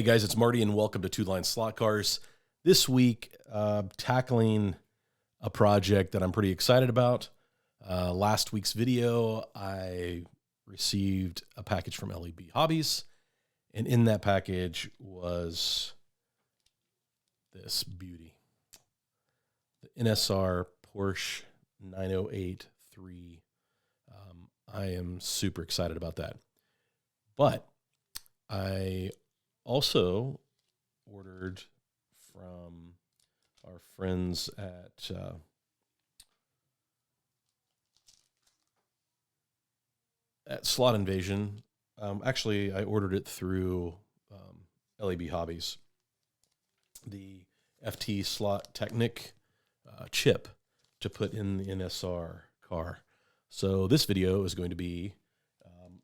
Hey guys, it's Marty and welcome to Two Line Slot Cars. This week, tackling a project that I'm pretty excited about. Last week's video, I received a package from LEB Hobbies, and in that package was this beauty. The NSR Porsche 908-3. I am super excited about that. But I also ordered from our friends at Slot Invasion. Actually, I ordered it through LEB Hobbies. The FT Slot Technic chip to put in the NSR car. So this video is going to be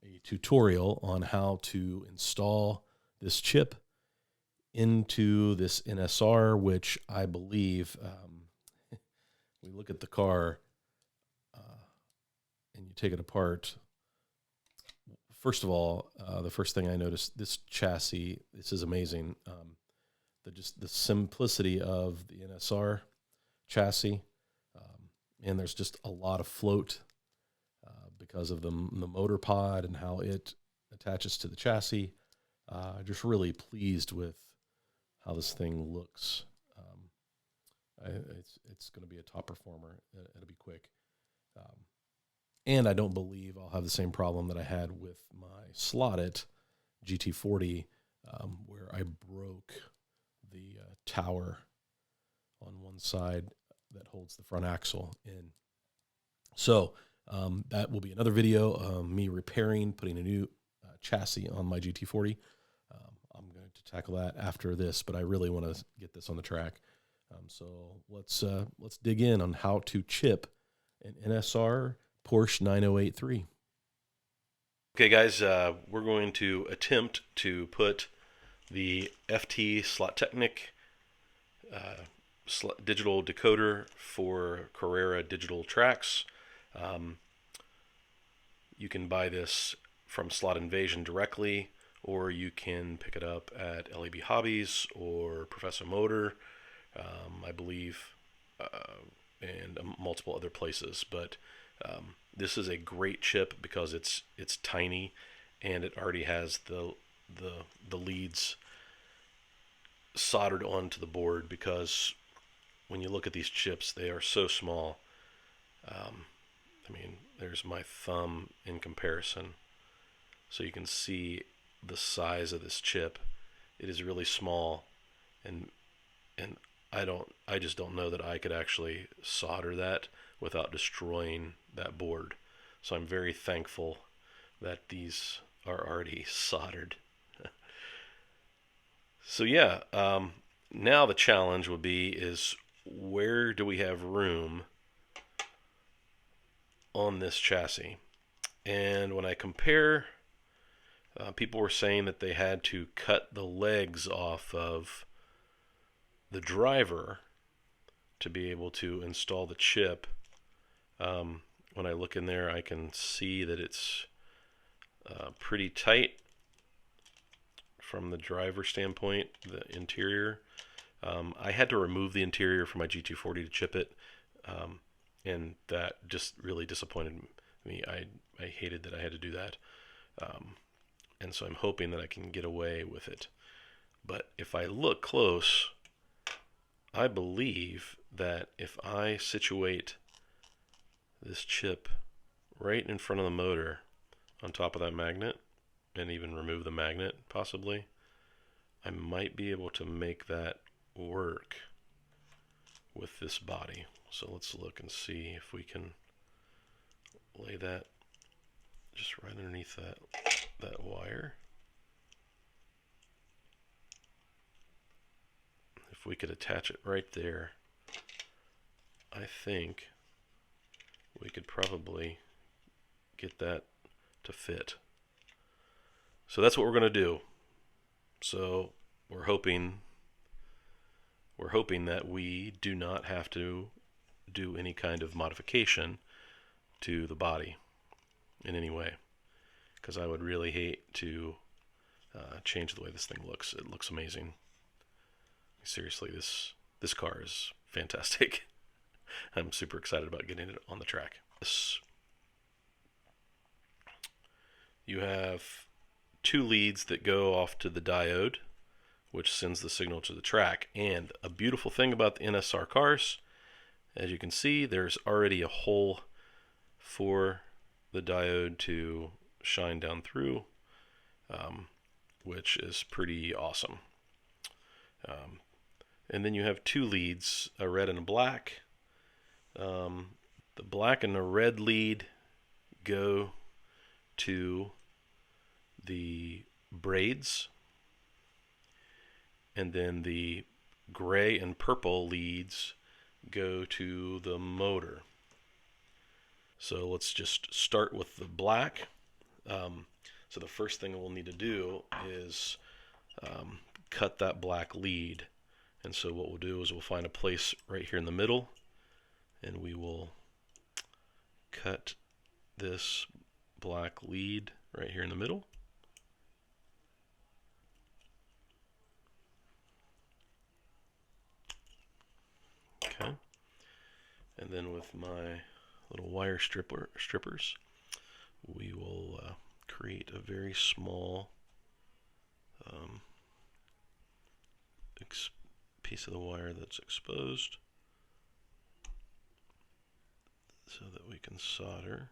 a tutorial on how to install this chip into this NSR, which I believe, we look at the car and you take it apart. First of all, the first thing I noticed, this chassis, this is amazing. Just the simplicity of the NSR chassis, and there's just a lot of float because of the motor pod and how it attaches to the chassis. Just really pleased with how this thing looks. It's going to be a top performer. It'll be quick. And I don't believe I'll have the same problem that I had with my Slotted GT40, where I broke the tower on one side that holds the front axle in. So that will be another video, me repairing, putting a new chassis on my GT40. I'm going to tackle that after this, but I really want to get this on the track. So let's dig in on how to chip an NSR Porsche 908-3. Okay, guys, we're going to attempt to put the FT Slot Technic digital decoder for Carrera Digital tracks. You can buy this from Slot Invasion directly, or you can pick it up at LEB Hobbies or Professor Motor, I believe, and multiple other places. But this is a great chip because it's tiny, and it already has the leads soldered onto the board, because when you look at these chips, they are so small. I mean, there's my thumb in comparison, so you can see the size of this chip. It is really small, and I just don't know that I could actually solder that without destroying that board. So I'm very thankful that these are already soldered. So yeah, now the challenge would be is where do we have room on this chassis? And when I compare, people were saying that they had to cut the legs off of the driver to be able to install the chip. When I look in there, I can see that it's pretty tight from the driver standpoint, the interior. I had to remove the interior from my GT40 to chip it, and that just really disappointed me. I hated that I had to do that, and so I'm hoping that I can get away with it. But if I look close, I believe that if I situate this chip right in front of the motor on top of that magnet, and even remove the magnet possibly, I might be able to make that work with this body. So let's look and see if we can lay that just right underneath that wire. If we could attach it right there, I think we could probably get that to fit. So that's what we're going to do. So we're hoping that we do not have to do any kind of modification to the body in any way, because I would really hate to change the way this thing looks. It looks amazing. Seriously, this car is fantastic. I'm super excited about getting it on the track. You have two leads that go off to the diode, which sends the signal to the track. And a beautiful thing about the NSR cars, as you can see, there's already a hole for the diode to shine down through, which is pretty awesome. And then you have two leads, a red and a black. The black and the red lead go to the braids, and then the gray and purple leads go to the motor. So let's just start with the black. So the first thing we'll need to do is cut that black lead. And so what we'll do is we'll find a place right here in the middle, and we will cut this black lead right here in the middle. Okay. And then with my little wire strippers, we will create a very small piece of the wire that's exposed so that we can solder.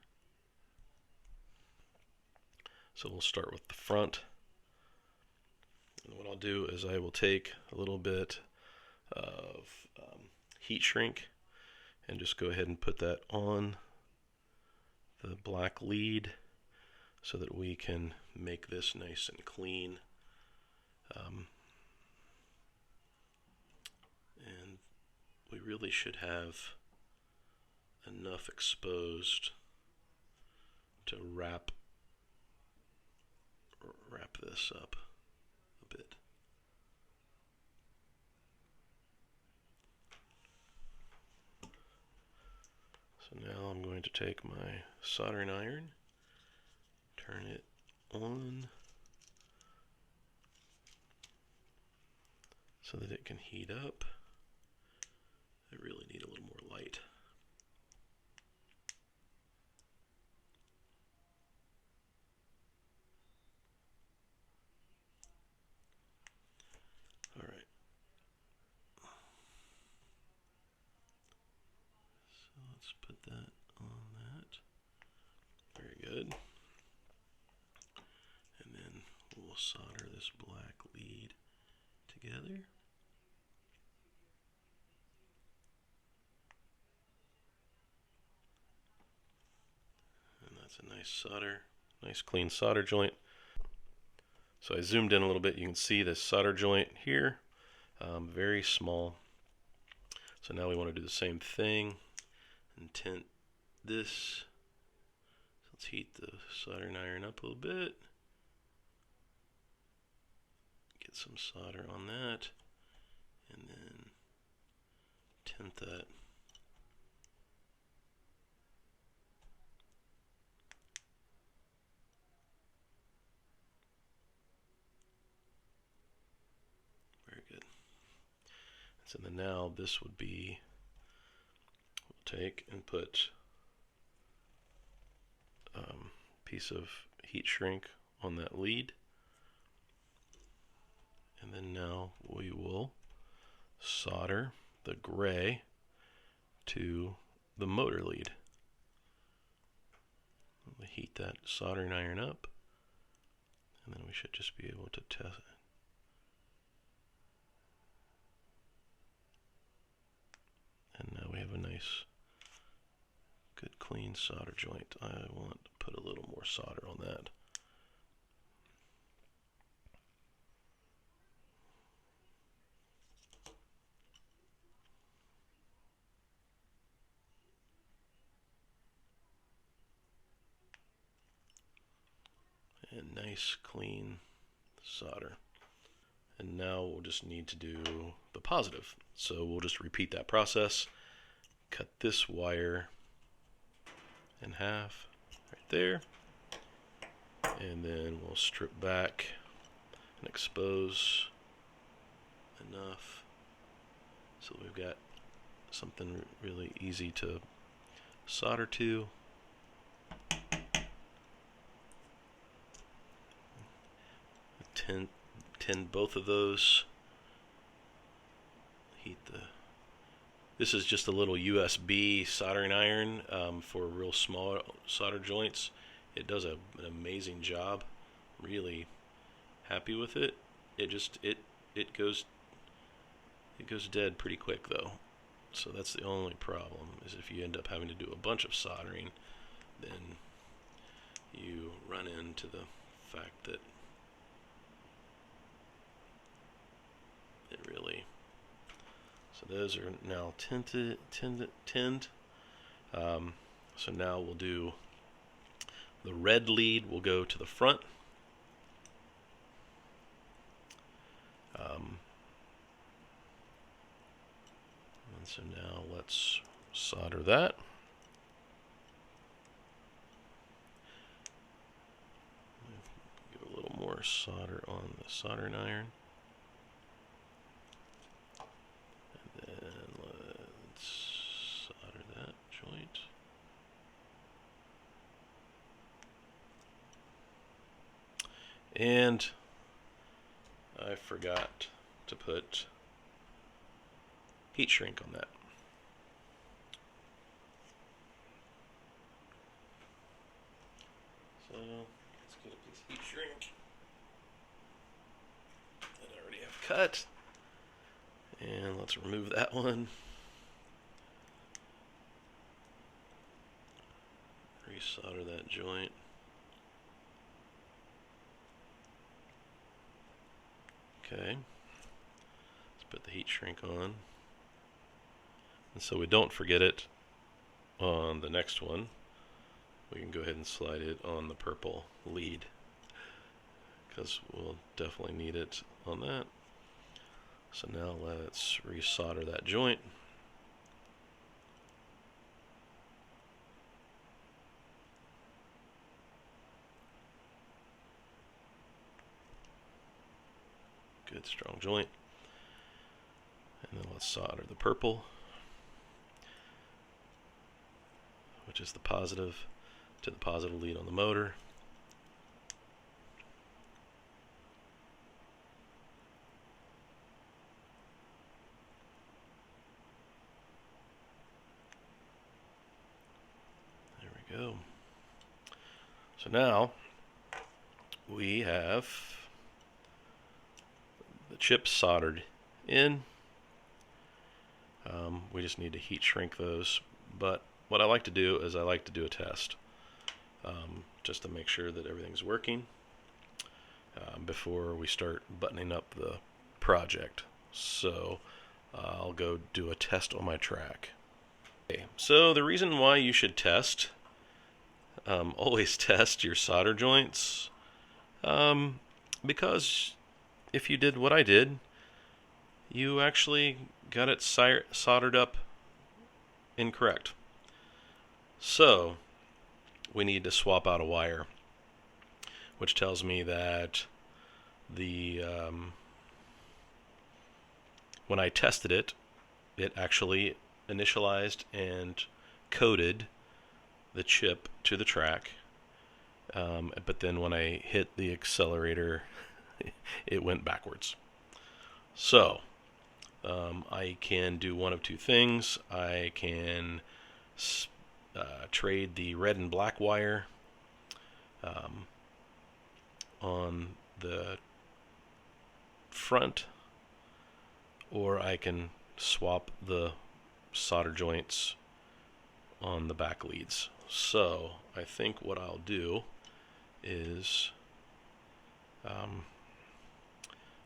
So we'll start with the front. And what I'll do is I will take a little bit of heat shrink and just go ahead and put that on the black lead so that we can make this nice and clean. And we really should have enough exposed to wrap this up a bit. So now I'm going to take my soldering iron, turn it on so that it can heat up. I really need a little more light. All right. So let's put that on that. Very good. And then we'll solder this black lead together. And that's a nice solder, nice clean solder joint. So I zoomed in a little bit. You can see this solder joint here, very small. So now we want to do the same thing and tint this. So let's heat the soldering iron up a little bit. Get some solder on that, and then tint that. Very good. So then now this would be, we'll take and put a piece of heat shrink on that lead. And then now we will solder the gray to the motor lead. We'll heat that soldering iron up, and then we should just be able to test it. And now we have a nice, good clean solder joint. I want to put a little more solder on that. And nice clean solder. And now we'll just need to do the positive. So we'll just repeat that process. Cut this wire in half right there. And then we'll strip back and expose enough so we've got something really easy to solder to. Tin both of those. Heat the. This is just a little USB soldering iron for real small solder joints. It does an amazing job. Really happy with it. It goes dead pretty quick though. So that's the only problem, is if you end up having to do a bunch of soldering, then you run into the fact that it really. So those are now tinned. So now we'll do the red lead will go to the front. And so now let's solder that. Give a little more solder on the soldering iron. And then let's solder that joint. And I forgot to put heat shrink on that. So let's get a piece of heat shrink that I already have cut. And let's remove that one. Resolder that joint. Okay. Let's put the heat shrink on. And so we don't forget it on the next one, we can go ahead and slide it on the purple lead, because we'll definitely need it on that. So now let's resolder that joint. Good strong joint. And then let's solder the purple, which is the positive, to the positive lead on the motor. There we go. So now we have the chips soldered in. We just need to heat shrink those, but what I like to do is I like to do a test just to make sure that everything's working before we start buttoning up the project. So I'll go do a test on my track. Okay, so the reason why you should test, always test your solder joints, because if you did what I did, you actually got it soldered up incorrect. So we need to swap out a wire, which tells me that the when I tested it, it actually initialized and coded the chip to the track, but then when I hit the accelerator, it went backwards. So I can do one of two things. I can trade the red and black wire on the front, or I can swap the solder joints on the back leads. So I think what I'll do is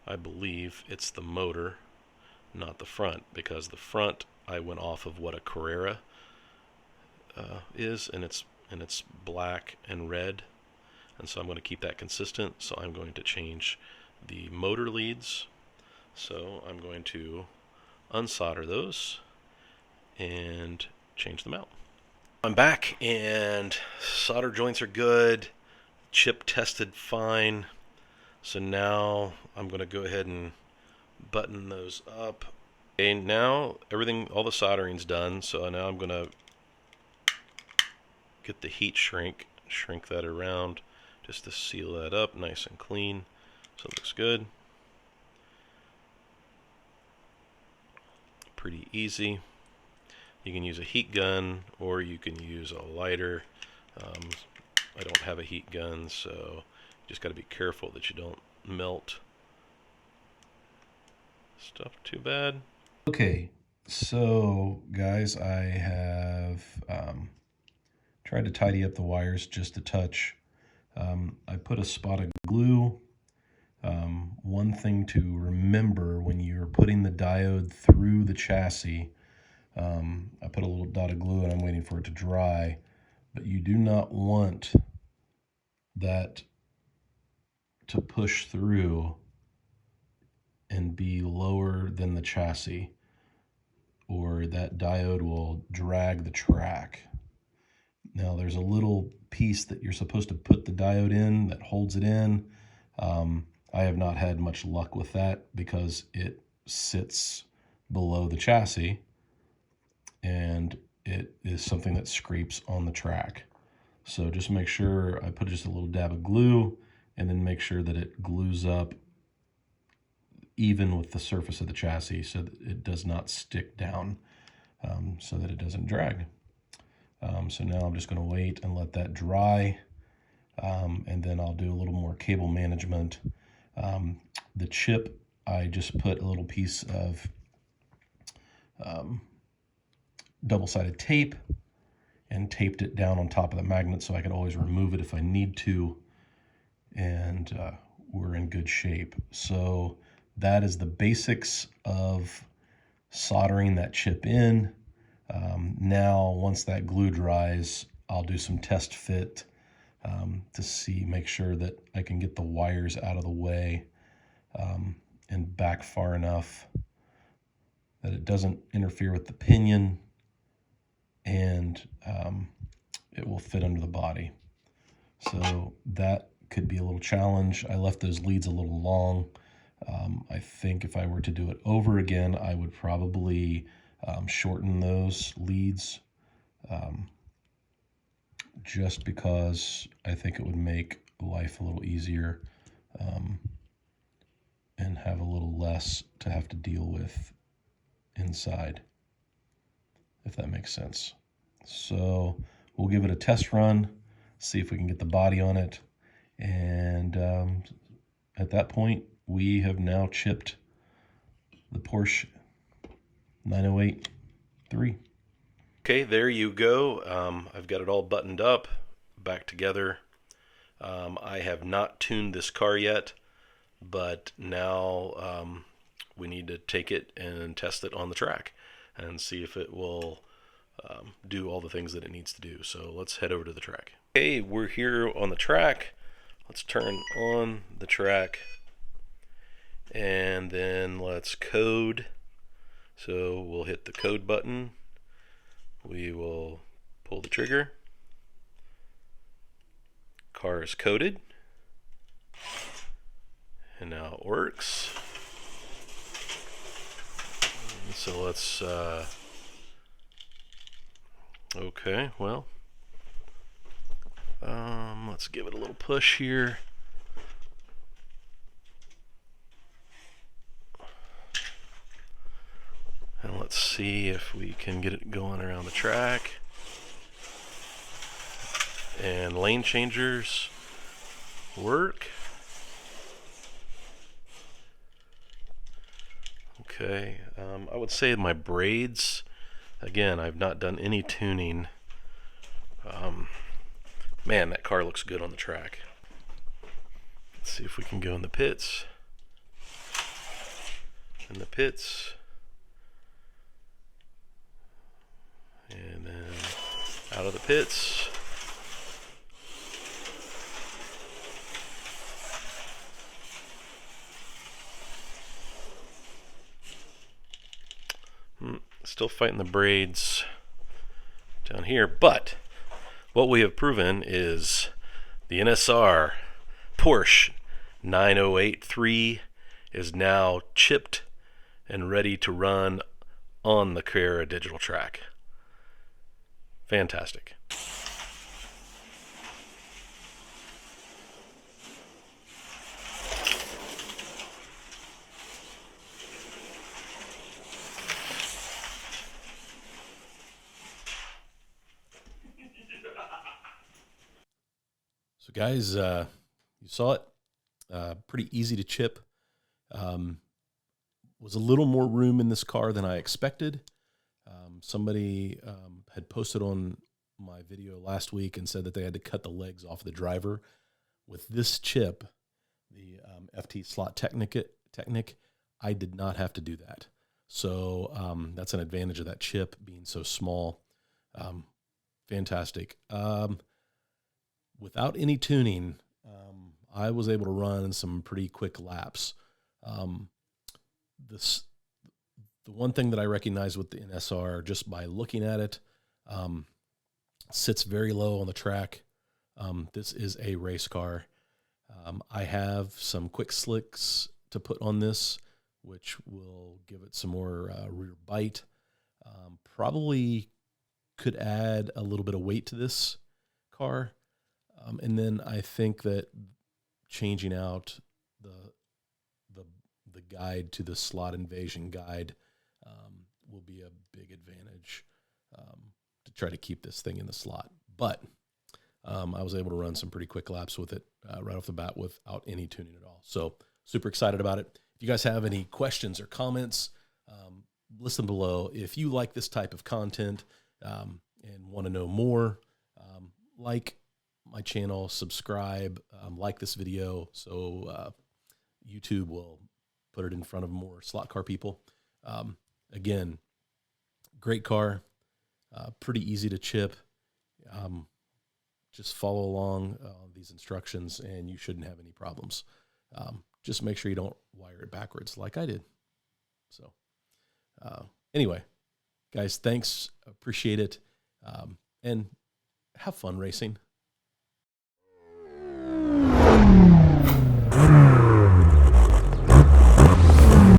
I believe it's the motor, not the front, because the front I went off of what a Carrera is, and it's black and red, and so I'm going to keep that consistent. So I'm going to change the motor leads. So I'm going to unsolder those and change them out. I'm back, and solder joints are good. Chip tested fine. So now I'm going to go ahead and button those up. Okay, now everything, all the soldering's done. So now I'm going to get the heat shrink that around just to seal that up nice and clean. So it looks good. Pretty easy. You can use a heat gun or you can use a lighter. I don't have a heat gun, so you just got to be careful that you don't melt stuff too bad. Okay, so guys, I have tried to tidy up the wires just a touch. I put a spot of glue. One thing to remember when you're putting the diode through the chassis, I put a little dot of glue and I'm waiting for it to dry, but you do not want that to push through and be lower than the chassis, or that diode will drag the track. Now there's a little piece that you're supposed to put the diode in that holds it in. I have not had much luck with that because it sits below the chassis and it is something that scrapes on the track. So just make sure I put just a little dab of glue and then make sure that it glues up even with the surface of the chassis so that it does not stick down, so that it doesn't drag. So now I'm just going to wait and let that dry, and then I'll do a little more cable management. The chip, I just put a little piece of double-sided tape and taped it down on top of the magnet so I could always remove it if I need to, and we're in good shape. So that is the basics of soldering that chip in. Now, once that glue dries, I'll do some test fit to make sure that I can get the wires out of the way and back far enough that it doesn't interfere with the pinion and it will fit under the body. So that could be a little challenge. I left those leads a little long. I think if I were to do it over again, I would probably shorten those leads, just because I think it would make life a little easier and have a little less to have to deal with inside, if that makes sense. So we'll give it a test run, see if we can get the body on it, and at that point we have now chipped the Porsche 908-3. Okay, there you go. I've got it all buttoned up, back together. I have not tuned this car yet, but now we need to take it and test it on the track and see if it will do all the things that it needs to do. So let's head over to the track. Okay, we're here on the track. Let's turn on the track and then let's code. So we'll hit the code button. We will pull the trigger. Car is coded. And now it works. So let's, okay, well, let's give it a little push here. And let's see if we can get it going around the track. And lane changers work. Okay, I would say my braids, again, I've not done any tuning. Man, that car looks good on the track. Let's see if we can go in the pits. In the pits. And then out of the pits. Still fighting the braids down here, but what we have proven is the NSR Porsche 9083 is now chipped and ready to run on the Carrera Digital track. Fantastic. So guys, you saw it. Pretty easy to chip. Was a little more room in this car than I expected. Somebody had posted on my video last week and said that they had to cut the legs off the driver. With this chip, the FT Slot Technic, I did not have to do that. So that's an advantage of that chip being so small. Fantastic. Without any tuning, I was able to run some pretty quick laps. The one thing that I recognize with the NSR, just by looking at it, sits very low on the track. This is a race car. I have some quick slicks to put on this, which will give it some more rear bite. Probably could add a little bit of weight to this car. And then I think that changing out the guide to the slot invasion guide will be a big advantage to try to keep this thing in the slot. But I was able to run some pretty quick laps with it right off the bat without any tuning at all. So super excited about it. If you guys have any questions or comments, listen below. If you like this type of content and want to know more, like my channel, subscribe, like this video, so YouTube will put it in front of more slot car people. Again, great car, pretty easy to chip. Just follow along these instructions and you shouldn't have any problems. Just make sure you don't wire it backwards like I did. So anyway, guys, thanks. Appreciate it. And have fun racing.